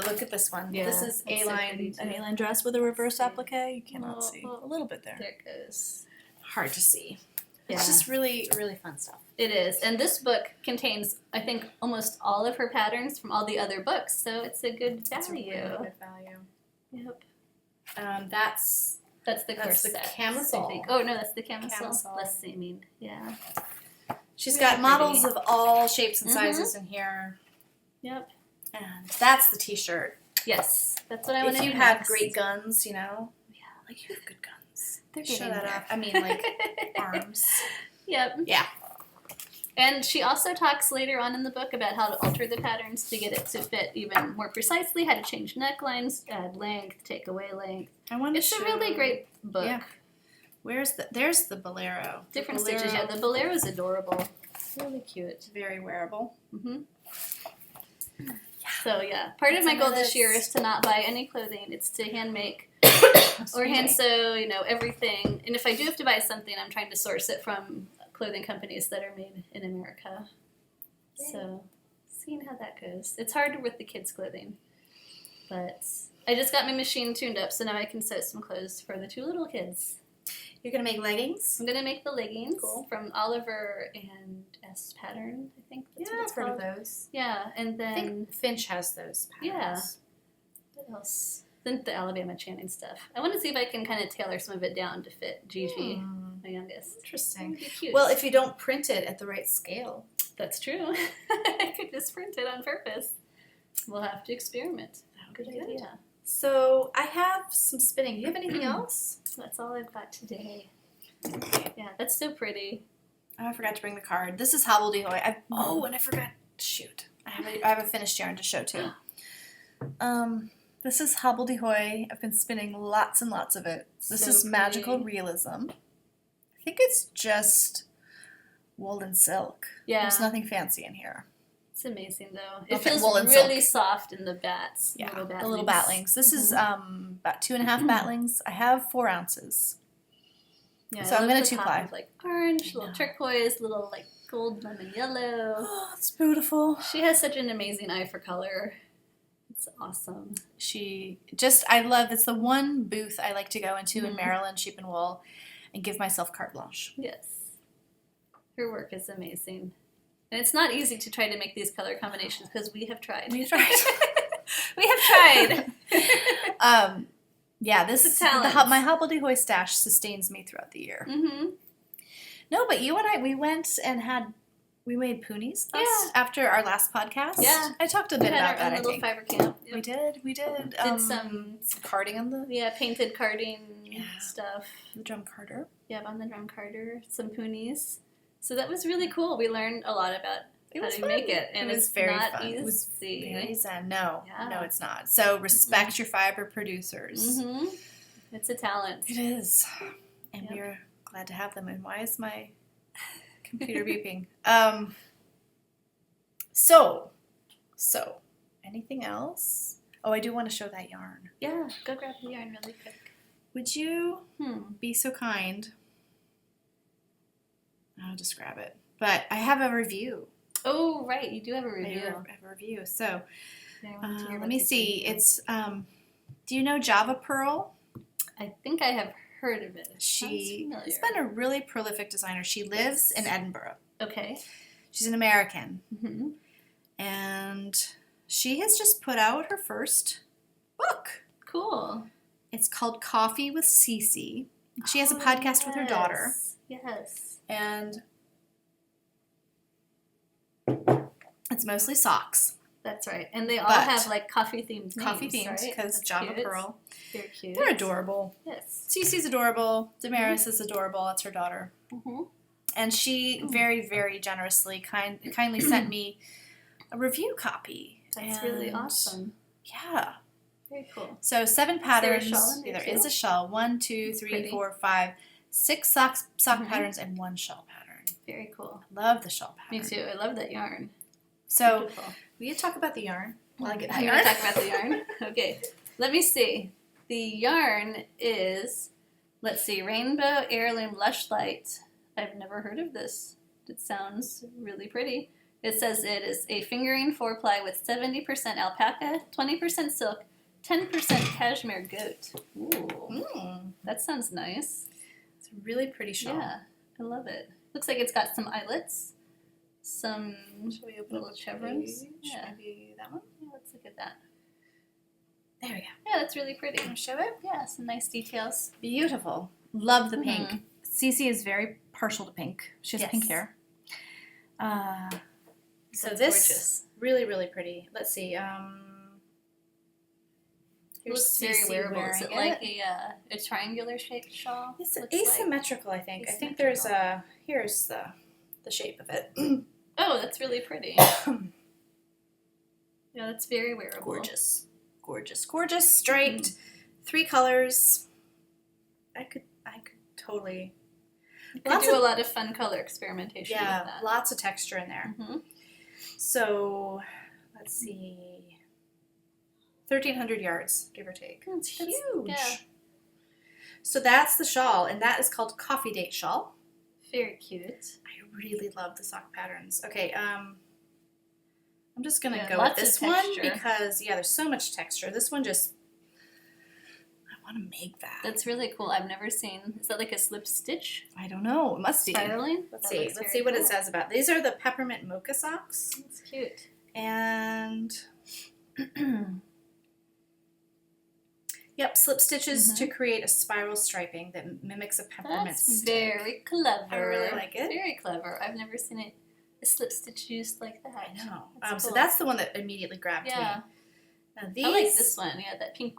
look at this one. Yeah, this is A-line, an A-line dress with a reverse applique. You cannot see. A little bit there. There it goes. Hard to see. Yeah. It's just really, really fun stuff. It is. And this book contains, I think, almost all of her patterns from all the other books. So it's a good value. It's a really good value. Yep. That's the corset. The camisole. Oh, no, that's the camisole. Less seaming. Yeah. She's got models of all shapes and sizes in here. Yep. And that's the t-shirt. Yes. That's what I want to do. If you have great guns, Yeah. Like, you have good guns. They're Show getting that there. off. I mean, like, arms. Yep. Yeah. And she also talks later on in the book about how to alter the patterns to get it to fit even more precisely, how to change necklines, add length, take away length. It's a really great book. Yeah. There's the bolero. Different stitches. Yeah, the bolero is adorable. Really cute. Very wearable. Mm-hmm. So yeah, part of my goal this year is to not buy any clothing. It's to hand make or hand sew, everything. And if I do have to buy something, I'm trying to source it from clothing companies that are made in America. Yay. So seeing how that goes. It's hard with the kids' clothing. But I just got my machine tuned up, so now I can sew some clothes for the 2 little kids. You're going to make leggings? I'm going to make the leggings from Oliver and S Pattern, I think. That's what it's I've heard called. of those. Yeah, and then... I think Finch has those patterns. Yeah. What else? Then the Alabama Chanin stuff. I want to see if I can kind of tailor some of it down to fit Gigi, my youngest. Interesting. That'd be cute. Well, if you don't print it at the right scale. That's true. I could just print it on purpose. We'll have to experiment. Good idea. So I have some spinning. Do you have anything else? That's all I've got today. Yeah, that's so pretty. Oh, I forgot to bring the card. This is Hobbledehoy. And I forgot. Shoot. I have a finished yarn to show too. This is Hobbledehoy. I've been spinning lots and lots of it. This is Magical Realism. I think it's just wool and silk. Yeah. There's nothing fancy in here. It's amazing though. It feels really soft in the bats. Yeah, the little batlings. This is about 2.5 batlings. I have 4 ounces. Yeah, so I'm going to 2-ply. Like orange, little turquoise, little like gold lemon yellow. Oh, it's beautiful. She has such an amazing eye for color. It's awesome. I love, it's the one booth I like to go into in Maryland, Sheep and Wool, and give myself carte blanche. Yes. Her work is amazing. And it's not easy to try to make these color combinations because we have tried. We've tried. We have tried. Yeah, this is my hobbledehoy stash sustains me throughout the year. Mm-hmm. No, but you and I, we went and we made poonies after our last podcast. Yeah. I talked a bit about that, I little think. fiber camp. Yep. We did. Did some carding on the... painted carding stuff. The drum carder. Yeah, on the drum carder. Some poonies. So that was really cool. We learned a lot about how to make it. And it's very not fun. easy. It was very zen. No, no, it's not. So respect your fiber producers. Mm-hmm. It's a talent. It is. And we're glad to have them. And why is my computer beeping? So, anything else? Oh, I do want to show that yarn. Yeah, go grab the yarn really quick. Would you be so kind? I'll just grab it. But I have a review. Oh, right. You do have a review. I have a review. So, let me see. It's, do you know Java Pearl? I think I have heard of it. She has been a really prolific designer. She lives in Edinburgh. Okay. She's an American. Mm-hmm. And she has just put out her first book. Cool. It's called Coffee with Cece. She has a podcast with her daughter. Yes. And it's mostly socks. That's right. And they all have like coffee themed names, because Java Pearl. They're cute. They're adorable. Yes. Cece's adorable. Damaris is adorable. That's her daughter. Mm-hmm. And she very, very generously kindly sent me a review copy. That's really awesome. Yeah. Very cool. So 7 patterns. Is there a shawl in there There is a shawl. 1, 2, 3, 4, 5, 6 sock patterns and 1 shawl pattern. Very cool. I love the shawl pattern. Me too. I love that yarn. So, beautiful. Will you talk about the yarn? While I get I'm going to talk about the yarn. Okay. Let me see. The yarn is, let's see, Rainbow Heirloom Lush Light. I've never heard of this. It sounds really pretty. It says it is a fingering 4-ply with 70% alpaca, 20% silk, 10% cashmere goat. Ooh. That sounds nice. It's a really pretty shawl. Yeah, I love it. Looks like it's got some eyelets, some little chevrons. Yeah. Maybe that one? Yeah, let's look at that. There we go. Yeah, that's really pretty. Can I show it? Yeah, some nice details. Beautiful. Love the pink. Cece is very partial to pink. She has pink hair. So this gorgeous. Really, really pretty. Let's see. It looks very wearable. Is it like a triangular shaped shawl? It's asymmetrical, I think. I think there's here's the shape of it. Oh, that's really pretty. Yeah, that's very wearable. Gorgeous. Gorgeous. Gorgeous. Striped. 3 colors. I could totally... You could do a lot of fun color experimentation with that. Yeah, lots of texture in there. Mm-hmm. So, let's see... 1,300 yards, give or take. That's huge. Yeah. So that's the shawl, and that is called Coffee Date Shawl. Very cute. I really love the sock patterns. Okay, I'm just going to go with with this one because, there's so much texture. This one just, I want to make that. That's really cool. I've never seen, is that like a slip stitch? I don't know. It must be. Spiraling? Let's see what it says about it. These are the peppermint mocha socks. That's cute. And... Yep, slip stitches to create a spiral striping that mimics a peppermint stick. Very clever. I really like it. Very clever. I've never seen a slip stitch used like that. I know. Cool. So that's the one that immediately grabbed me. Yeah. Now these, I like this one. Yeah, that pink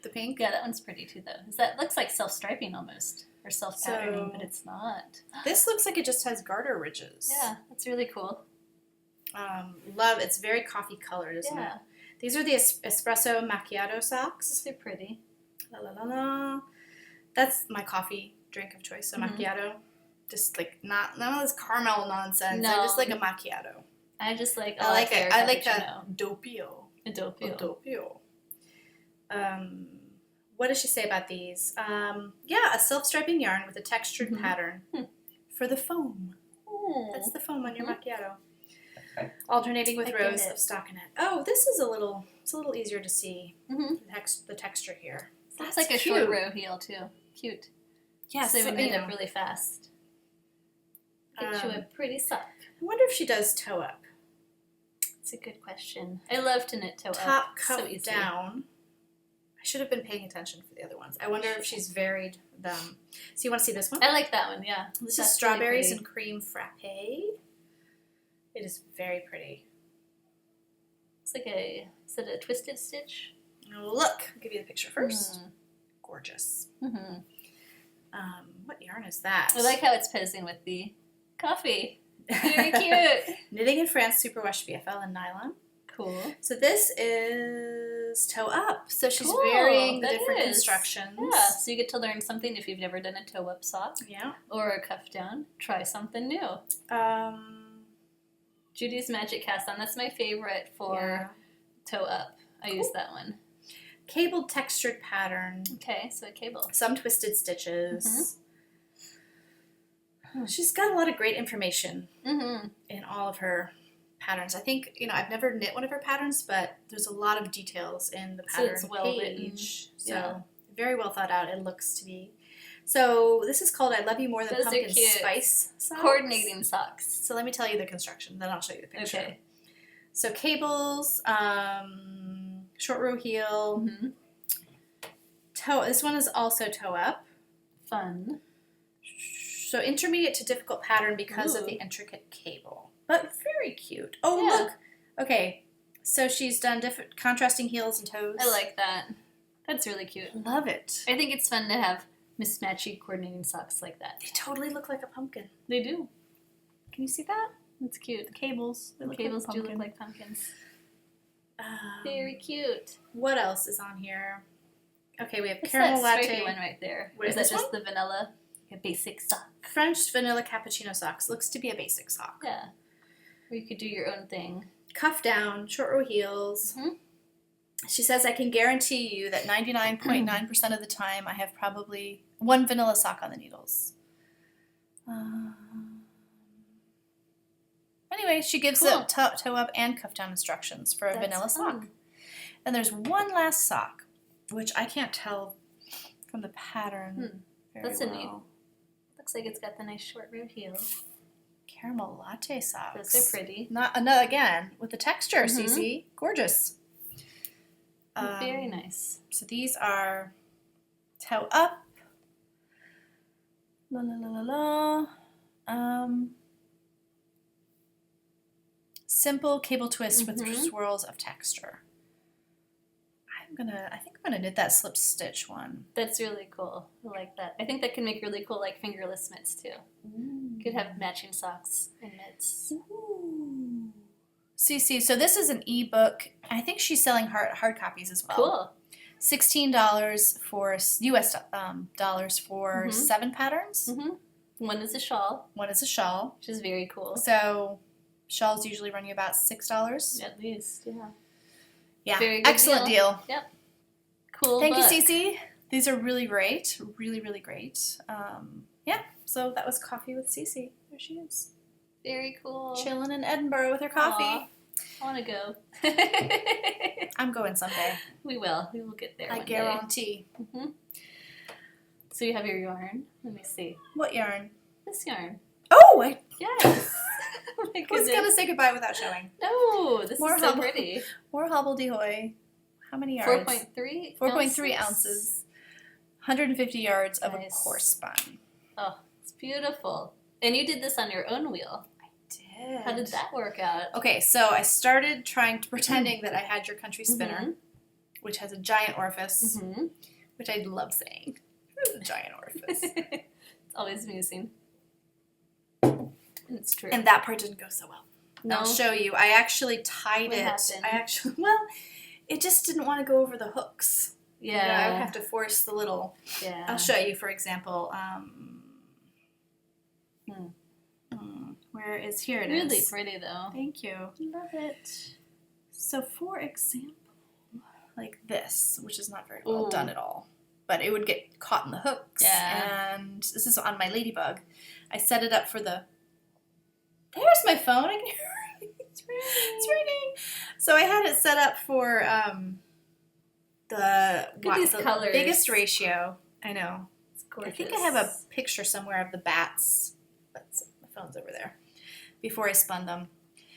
the pink. Yeah, that one's pretty too, though. That looks like self-striping almost, or self-patterning, but it's not. This looks like it just has garter ridges. Yeah, that's really cool. Love. It's very coffee colored, isn't it? These are the espresso macchiato socks. They're pretty. La la la la. That's my coffee drink of choice, a macchiato. Just like none of this caramel nonsense. No. I just like a macchiato. I just like I like a doppio. A doppio. What does she say about these? A self-striping yarn with a textured pattern for the foam. That's the foam on your macchiato. Alternating with rows of stockinette. Oh, this is a little easier to see the texture here. That's like a short row heel too. Cute. Yeah, so we made it really fast. Get you a pretty sock. I wonder if she does toe up. It's a good question. I love to knit toe up. Top cuff so easy. down. I should have been paying attention for the other ones. I wonder if she's varied them. So you want to see this one? I like that one, yeah. This That's is strawberries really and cream frappe. It is very pretty. It's like is it a twisted stitch? Look, I'll give you the picture first. Gorgeous. Mm-hmm. What yarn is that? I like how it's posing with the coffee. Very cute. Knitting in France, Superwash BFL and nylon. Cool. So this is toe up. So she's Cool, varying the that different is. constructions. Yeah, so you get to learn something if you've never done a toe up sock Yeah. or a cuff down. Try something new. Judy's Magic Cast On. That's my favorite for toe up. I use that one. Cabled textured pattern. Okay, so a cable. Some twisted stitches. She's got a lot of great information in all of her patterns. I think, I've never knit one of her patterns, but there's a lot of details in the pattern it's well page. written. So very well thought out, it looks to be. So this is called I Love You More Than Those are Pumpkin cute. Spice socks. Coordinating socks. So let me tell you the construction, then I'll show you the picture. Okay. So cables, short row heel, toe. This one is also toe up. Fun. So intermediate to difficult pattern because of the intricate cable, but very cute. Oh, Yeah. look. Okay, so she's done different contrasting heels and toes. I like that. That's really cute. Love it. I think it's fun to have mismatchy coordinating socks like that. They totally look like a pumpkin. They do. Can you see that? It's cute. The cables. They The look cables like do pumpkin. look like pumpkins. Very cute. What else is on here? Okay, we have What's caramel that latte. stripy one right there? What Or is is that this just the vanilla? A basic sock. French vanilla cappuccino socks. Looks to be a basic sock. Yeah. Or you could do your own thing. Cuff down, short row heels. She says, I can guarantee you that 99.9% of the time I have probably one vanilla sock on the needles. Anyway, she gives Cool. toe up and cuff down instructions for a That's vanilla sock. fun. And there's one last sock, which I can't tell from the pattern very That's a well. neat. Looks like it's got the nice short row heel. Caramel latte socks. Those are pretty. Not again with the texture, Cece. Gorgeous. Very nice. So these are toe up. La la la la la. Simple cable twist with swirls of texture. I think I'm gonna knit that slip stitch one. That's really cool. I like that. I think that can make really cool like fingerless mitts too. You could have matching socks and mitts. Ooh. Cece, so this is an ebook. I think she's selling hard copies as well. Cool. $16 for US dollars for 7 patterns. One is a shawl, One is a shawl. which is very cool. So shawls usually run you about $6. At least, yeah. Yeah, Very good excellent deal. Yep. Cool. Thank book. you, Cece. These are really great. Really, really great. Yeah, so that was Coffee with Cece. There she is. Very cool. Chilling in Edinburgh with her coffee. Aw, I want to go. I'm going someday. We will. We will get there. I one guarantee. Day. So you have your yarn. Let me see. What yarn? This yarn. Oh, I Yes. Oh my was going to goodness. say goodbye without showing. No, this More is so hubble- pretty. More hobbledehoy. How many yards? 4.3 4.3 ounces. 150 yards of Nice. a coarse spun. Oh, it's beautiful. And you did this on your own wheel. Did. How did that work out? Okay, so I started pretending that I had your country spinner, which has a giant orifice, which I love saying. A giant orifice. It's always amusing. It's true. And that part didn't go so well. No. I'll show you. I actually tied What it. happened? It just didn't want to go over the hooks. Yeah. I would have to force the little. Yeah. I'll show you, for example. Where is here? It is Really pretty though. Thank you. Love it. So, for example, like this, which is not very well Ooh. done at all, but it would get caught in the hooks. Yeah. And this is on my ladybug. I set it up for the. There's my phone. I can hear it. It's ringing. So I had it set up for these the colors. biggest ratio. I know. It's gorgeous. I think I have a picture somewhere of the bats. That's phone's over there. Before I spun them.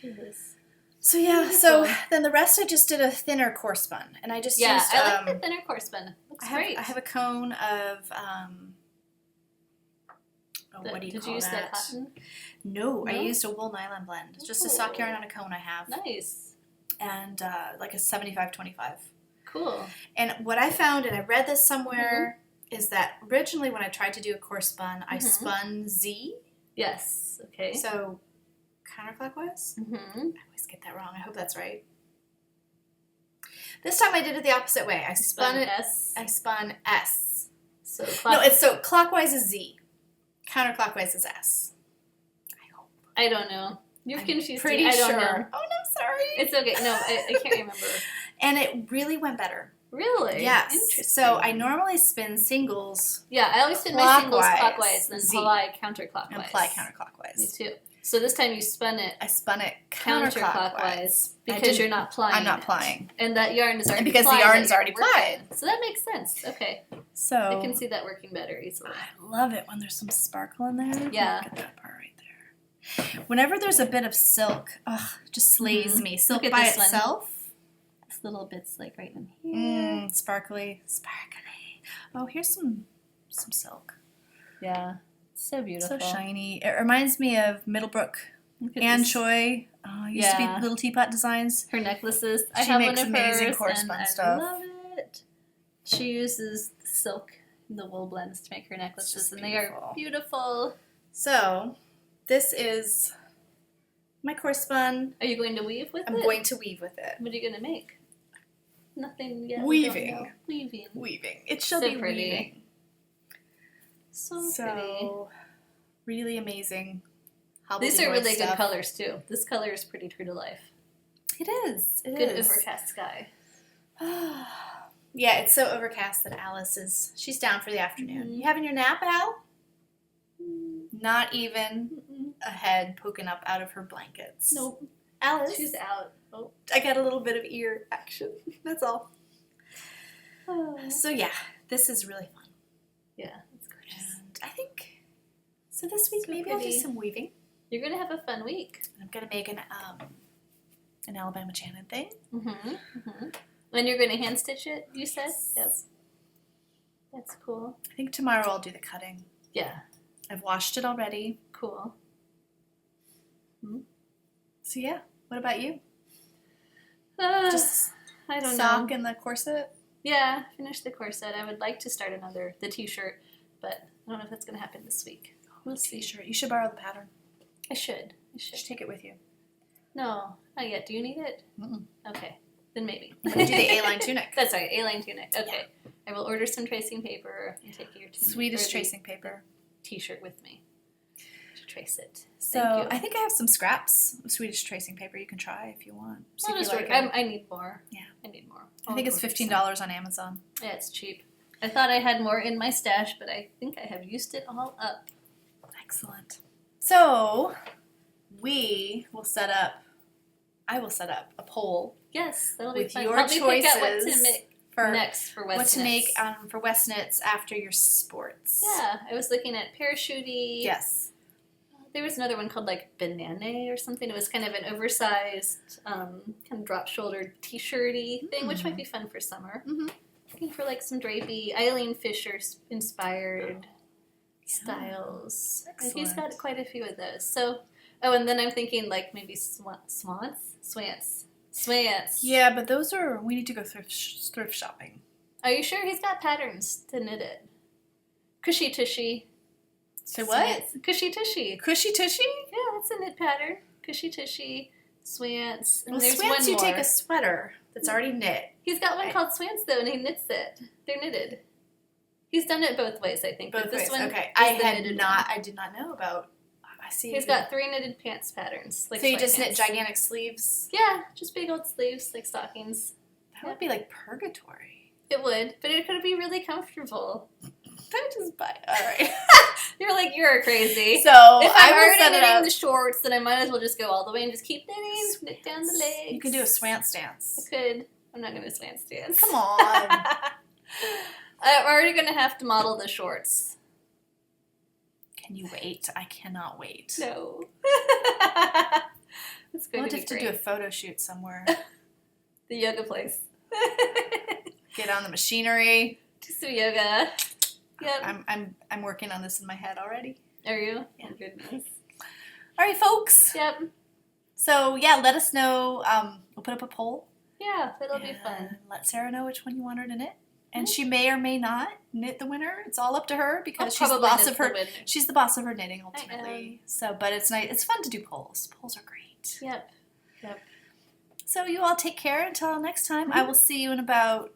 Yes. So yeah, so then the rest I just did a thinner coarse spun, and I just used. I like the thinner coarse spun. Looks great. I have a cone of. What do you call that? Did you use that cotton? No, I used a wool nylon blend. It's just a sock yarn on a cone I have. Nice. And like a 75-25. Cool. And what I found, and I read this somewhere, is that originally when I tried to do a coarse spun, I spun Z. Yes. Okay. So counterclockwise. I always get that wrong. I hope that's right. This time I did it the opposite way. I spun it S. I spun S. So so clockwise is Z. Counterclockwise is S. I hope. I don't know. You've confused pretty me. I sure. don't know. Oh no, sorry. It's okay. No, I can't remember. And it really went better. Really? Yes. Interesting. So I normally spin singles. Yeah, I always spin my singles clockwise, then apply counterclockwise. And apply counterclockwise. Me too. So this time you spun it. I spun it counterclockwise because you're not plying. I'm not plying. And that yarn is already because the yarn is already plied. So that makes sense. Okay. So I can see that working better easily. I love it when there's some sparkle in there. Yeah. Look at that part right there. Whenever there's a bit of silk, it just slays me. Silk by itself. This little bit's like right in here. Sparkly. Oh, here's some silk. Yeah. So beautiful. So shiny. It reminds me of Middlebrook. Anne Choi. Used to be Little Teapot Designs. Her necklaces. She makes amazing coarse spun stuff. I love it. She uses the silk and the wool blends to make her necklaces, and they are beautiful. So, this is my coarse spun. Are you going to weave with it? I'm going to weave with it. What are you going to make? Nothing yet. Weaving. Weaving. It shall so be pretty. weaving. So pretty. Really amazing. These are really good colors too. This color is pretty true to life. It is. Good overcast sky. Yeah, it's so overcast that Alice she's down for the afternoon. You having your nap, Al? Not even a head poking up out of her blankets. Nope. Alice. She's out. Oh. I got a little bit of ear action. That's all. So yeah, this is really fun. Yeah, it's gorgeous. And I think, so this week maybe I'll do some weaving. You're going to have a fun week. I'm going to make an Alabama Chanin thing. And you're going to hand stitch it, you said? Yes. That's cool. I think tomorrow I'll do the cutting. Yeah. I've washed it already. Cool. So yeah, what about you? Just I don't know. Sock and the corset? Yeah, finish the corset. I would like to start the t-shirt, but I don't know if that's going to happen this week. We'll see. T-shirt. You should borrow the pattern. I should. You should take it with you. No, not yet. Do you need it? Okay, then maybe. I'm going to do the A-line tunic. That's right, A-line tunic. Okay. Yeah. I will order some tracing paper and take your Swedish tracing paper t-shirt with me to trace it. So I think I have some scraps of Swedish tracing paper you can try if you want. I need more. Yeah. I need more. I think it's $15 on Amazon. Yeah, it's cheap. I thought I had more in my stash, but I think I have used it all up. Excellent. So I will set up a poll. Yes, that'll be fun. With your Help choices me pick out what to make next for West What to knits. make for West knits after your sports. Yeah, I was looking at parachute-y. Yes. There was another one called like banana or something. It was kind of an oversized, kind of drop-shouldered t-shirty thing, which might be fun for summer. Looking for like some drapey, Eileen Fisher inspired styles. Excellent. He's got quite a few of those. So, and then I'm thinking like maybe swants. Yeah, but we need to go thrift shopping. Are you sure he's got patterns to knit it? Cushy tushy. Say what? Cushy tushy. Cushy tushy? Yeah, that's a knit pattern. Cushy tushy, swants. And Well, there's swants, one you more. take a sweater that's already knit. He's got one called swants though, and he knits it. They're knitted. He's done it both ways, I think. Both ways. Okay. I did not know about. I see. He's got 3 knitted pants patterns. Like so you just sweatpants. knit gigantic sleeves? Yeah, just big old sleeves, like stockings. That would be like purgatory. It would, but it could be really comfortable. I just buy it. All right. You're crazy. So if I'm already knitting up. the shorts, then I might as well just go all the way and just keep knitting, knit down the legs. You can do a swant stance. I could. I'm not going to swant stance. Come on. I'm already going to have to model the shorts. Can you wait? I cannot wait. No. It's going We'll to be have to great. do a photo shoot somewhere. The yoga place. Get on the machinery. Do some yoga. Yep. I'm working on this in my head already. Are you? Yeah. Oh, goodness. All right, folks. Yep. So yeah, let us know. We'll put up a poll. Yeah, it'll be fun. And let Sarah know which one you want her to knit. And she may or may not knit the winner. It's all up to her because she's the boss of her. She's the boss of her knitting ultimately. So, but it's nice. It's fun to do polls. Polls are great. Yep. Yep. So you all take care until next time. I will see you in about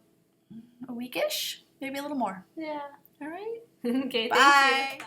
a weekish, maybe a little more. Yeah. All right. Okay. Bye. Thank you. Bye.